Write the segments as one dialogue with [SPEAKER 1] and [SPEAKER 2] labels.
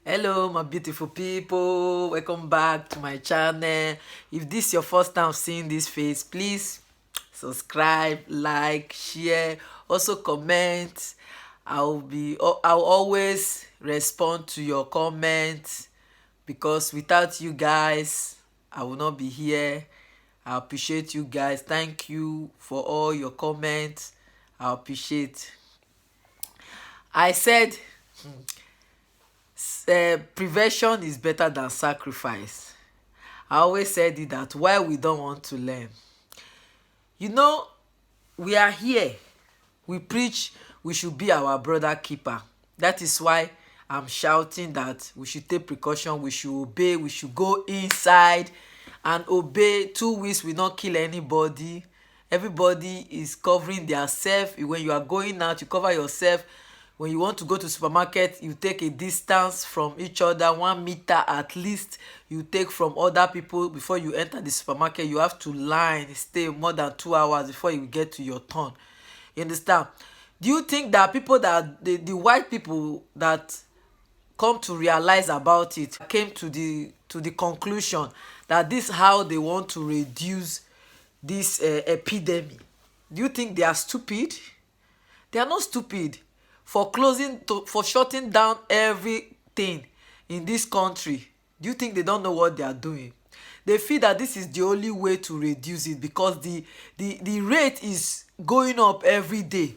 [SPEAKER 1] Hello, my beautiful people. Welcome back to my channel. If this is your first time seeing this face, please subscribe, like, share, also comment. I'll always respond to your comments because without you guys, I will not be here. I appreciate you guys. Thank you for all your comments. I appreciate. I said prevention is better than sacrifice. I always said it that why we don't want to learn. You know, we are here. We preach we should be our brother keeper. That is why I'm shouting that we should take precaution, we should obey, we should go inside and obey. 2 weeks will not kill anybody. Everybody is covering their self. When you are going out, you cover yourself. When you want to go to supermarket, you take a distance from each other, 1 meter at least you take from other people before you enter the supermarket. You have to line, stay more than 2 hours before you get to your turn. You understand? Do you think that people that the white people that come to realize about it came to the conclusion that this is how they want to reduce this epidemic? Do you think they are stupid? They are not stupid. For shutting down everything in this country, do you think they don't know what they are doing? They feel that this is the only way to reduce it because the rate is going up every day.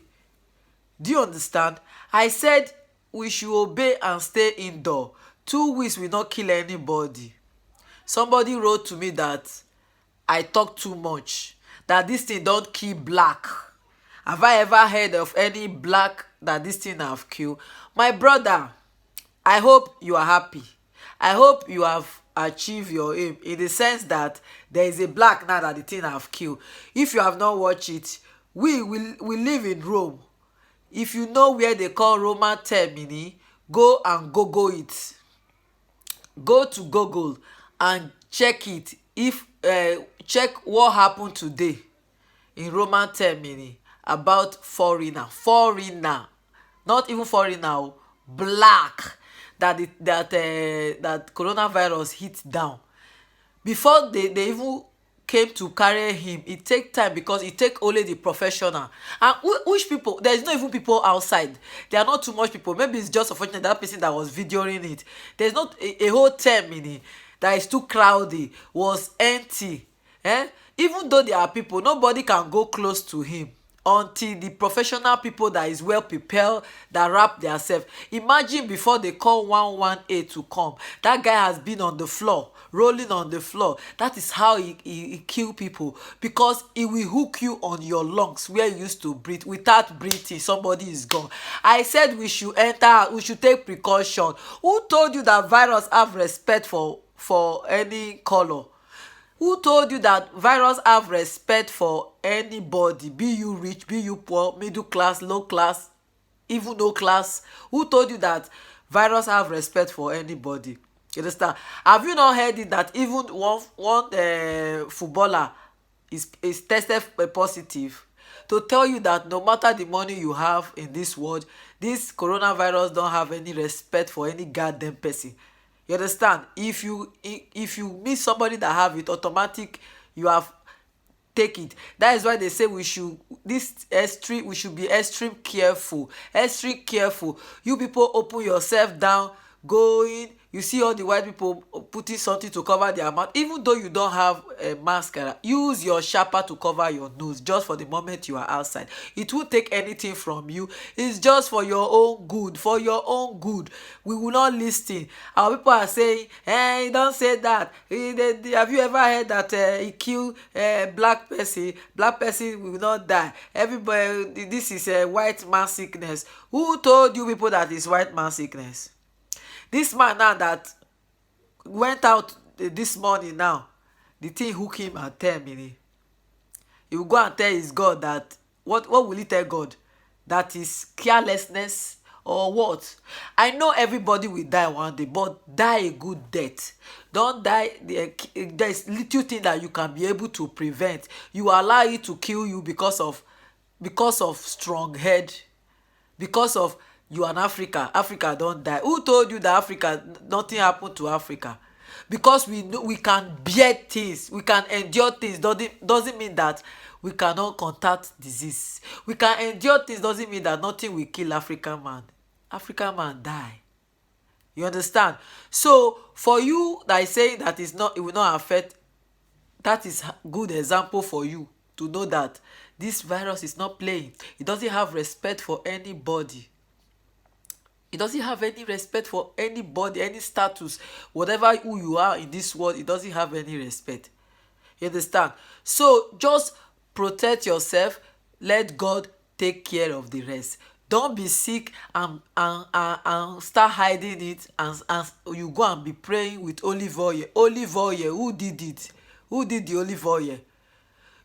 [SPEAKER 1] Do you understand? I said we should obey and stay indoor. 2 weeks will not kill anybody. Somebody wrote to me that I talk too much, that this thing don't kill black. Have I ever heard of any black that this thing have killed? My brother, I hope you are happy. I hope you have achieved your aim in the sense that there is a black now that the thing have killed. If you have not watched it, we live in Rome. If you know where they call Roman Termini, go and Google it. Go to Google and check it. If check what happened today in Roman Termini about foreigner, not even foreigner, black, that coronavirus hit down. Before they even came to carry him, it take time because it take only the professional. And which people, there is not even people outside. There are not too much people. Maybe it's just unfortunate that person that was videoing it. There's not a whole termini that is too crowded, was empty. Even though there are people, nobody can go close to him until the professional people that is well prepared, that wrap themselves. Imagine before they call 118 to come, that guy has been on the floor, rolling on the floor. That is how he kill people, because he will hook you on your lungs where you used to breathe. Without breathing, somebody is gone. I said we should take precaution. Who told you that virus have respect for any color? Who told you that virus have respect for anybody, be you rich, be you poor, middle class, low class, even no class? Who told you that virus have respect for anybody? You understand? Have you not heard it that even one footballer is tested positive? To tell you that no matter the money you have in this world, this coronavirus don't have any respect for any goddamn person. You understand? If you meet somebody that have it, automatic you have take it. That is why they say we should we should be extreme careful. Extreme careful. You people open yourself down, going. You see all the white people putting something to cover their mouth. Even though you don't have a mascara, use your sharper to cover your nose just for the moment you are outside. It won't take anything from you. It's just for your own good. For your own good. We will not listen. Our people are saying, hey, don't say that. Have you ever heard that he killed black person? Black person will not die. Everybody, this is a white man sickness. Who told you people that it's white man sickness? This man now that went out this morning now, the thing hook him and tell me. He will go and tell his God that, what will he tell God? That is carelessness or what? I know everybody will die one day, but die a good death. Don't die. There's little thing that you can be able to prevent. You allow it to kill you because of strong head, because of you and Africa don't die. Who told you that Africa, nothing happened to Africa? Because we know we can bear things, we can endure things, doesn't mean that we cannot contact disease. We can endure things doesn't mean that nothing will kill African man. African man die. You understand? So for you that is saying that it will not affect, that is good example for you to know that this virus is not playing. It doesn't have respect for anybody. It doesn't have any respect for anybody, any status, whatever who you are in this world. It doesn't have any respect. You understand? So just protect yourself. Let God take care of the rest. Don't be sick and start hiding it, and you go and be praying with olive oil. Olive oil, who did it? Who did the olive oil?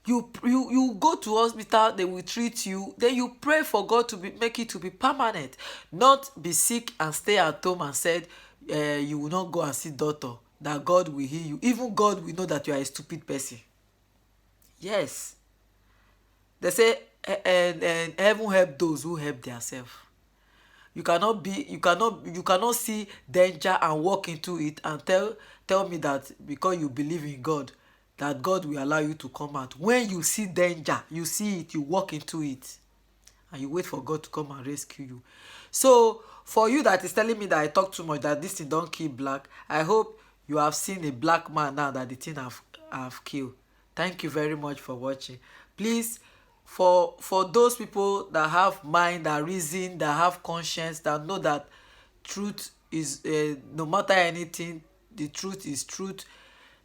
[SPEAKER 1] You go to hospital, they will treat you, then you pray for God to make it to be permanent. Not be sick and stay at home and said you will not go and see doctor, that God will heal you. Even God will know that you are a stupid person. Yes, they say and heaven help those who help themselves. You cannot see danger and walk into it and tell me that because you believe in God, that God will allow you to come out. When you see danger, you see it, you walk into it, and you wait for God to come and rescue you. So for you that is telling me that I talk too much, that this thing don't kill black, I hope you have seen a black man now that the thing have killed. Thank you very much for watching. Please, for those people that have mind, that reason, that have conscience, that know that truth is no matter anything, the truth is truth.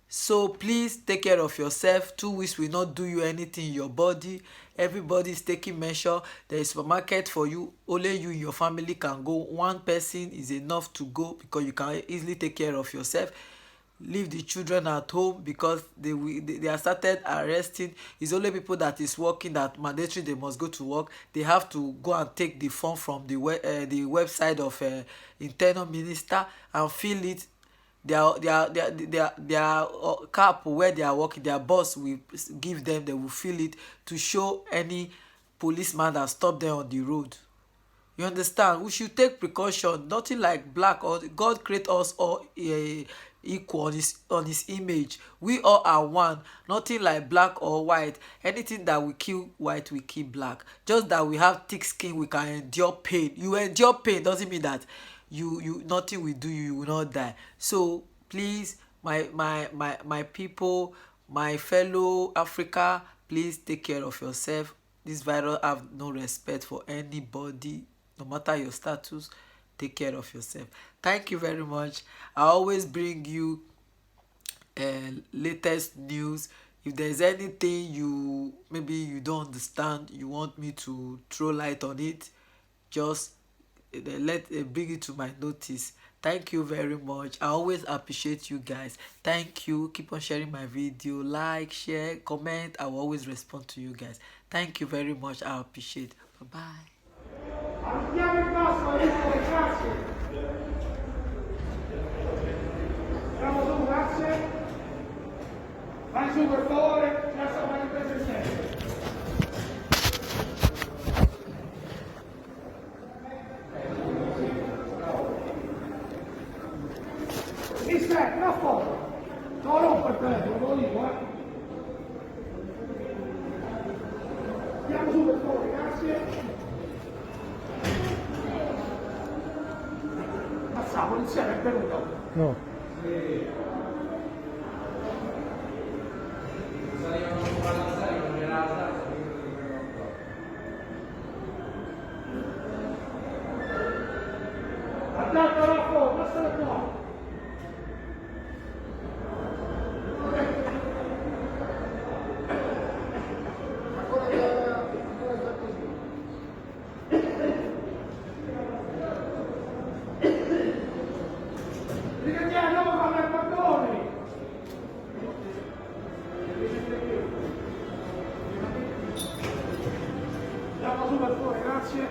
[SPEAKER 1] So please take care of yourself. 2 weeks will not do you anything in your body. Everybody is taking measure. There is supermarket for you. Only you and your family can go. One person is enough to go, because you can easily take care of yourself. Leave the children at home, because they are started arresting. It's only people that is working that mandatory they must go to work. They have to go and take the form from the website of internal minister and fill it. Their cap where they are working, their boss will give them, they will fill it to show any policeman that stop them on the road. You understand? We should take precaution. Nothing like black, or God create us all equal on his image. We all are one. Nothing like black or white. Anything that we kill white, we kill black. Just that we have thick skin, we can endure pain. You endure pain doesn't mean that you nothing will do you, you will not die. So please, my people, my fellow Africa, please take care of yourself. This virus have no respect for anybody, no matter your status. Take care of yourself. Thank you very much. I always bring you latest news. If there's anything maybe you don't understand, you want me to throw light on it, just bring it to my notice. Thank you very much. I always appreciate you guys. Thank you. Keep on sharing my video, like, share, comment. I will always respond to you guys. Thank you very much. I appreciate. Bye bye.
[SPEAKER 2] Una foto, non rompo il telefono, lo dico, Andiamo su per favore, grazie. Mazza, la polizia è venuta. No. Andate alla foto, passate qua. Grazie.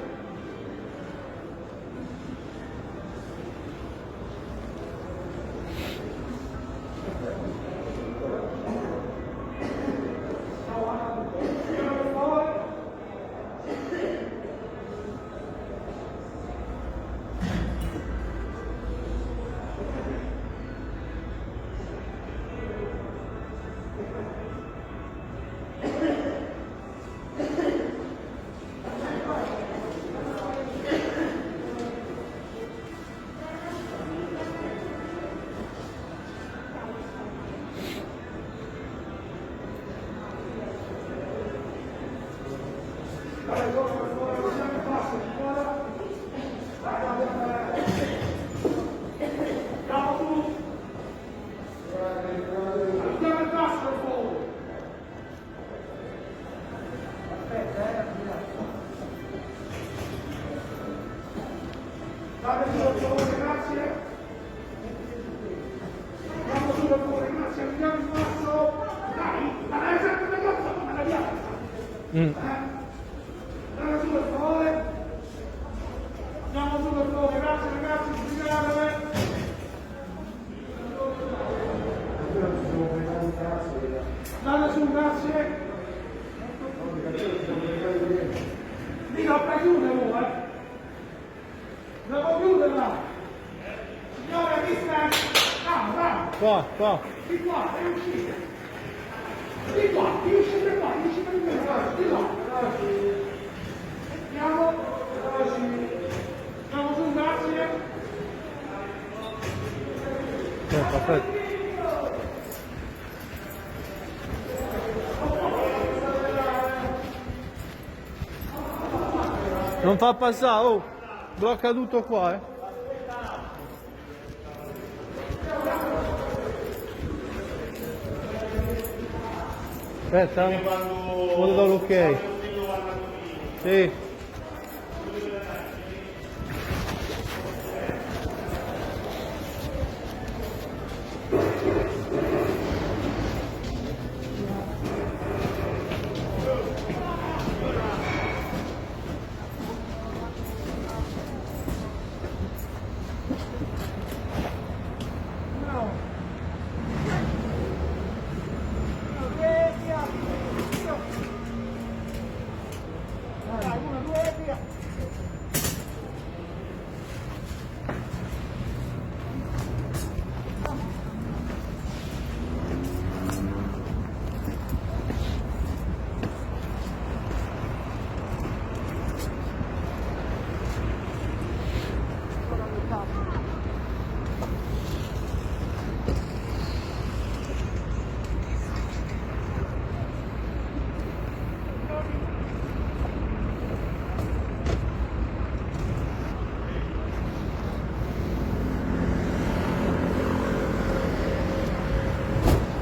[SPEAKER 2] Andiamo su per favore. Andiamo su per favore, grazie ragazzi, sbrigatevi. Andate su, grazie. Dico, per chiudere, devo chiuderla. Signore, chi sta? Bravo.
[SPEAKER 3] Qua.
[SPEAKER 2] Di qua, devi uscire. Di qua, devi uscire qua, devi uscire qua. Di là. Andiamo. Andiamo su, grazie.
[SPEAKER 3] Perfetto. Non fa passare, oh! Blocca tutto qua, eh! Aspetta, ora do l'ok. Sì.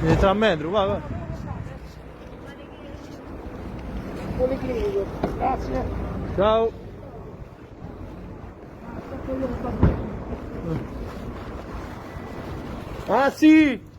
[SPEAKER 3] Vieni tra metro, vai.
[SPEAKER 2] Policlinico, grazie.
[SPEAKER 3] Ciao. Ah sì!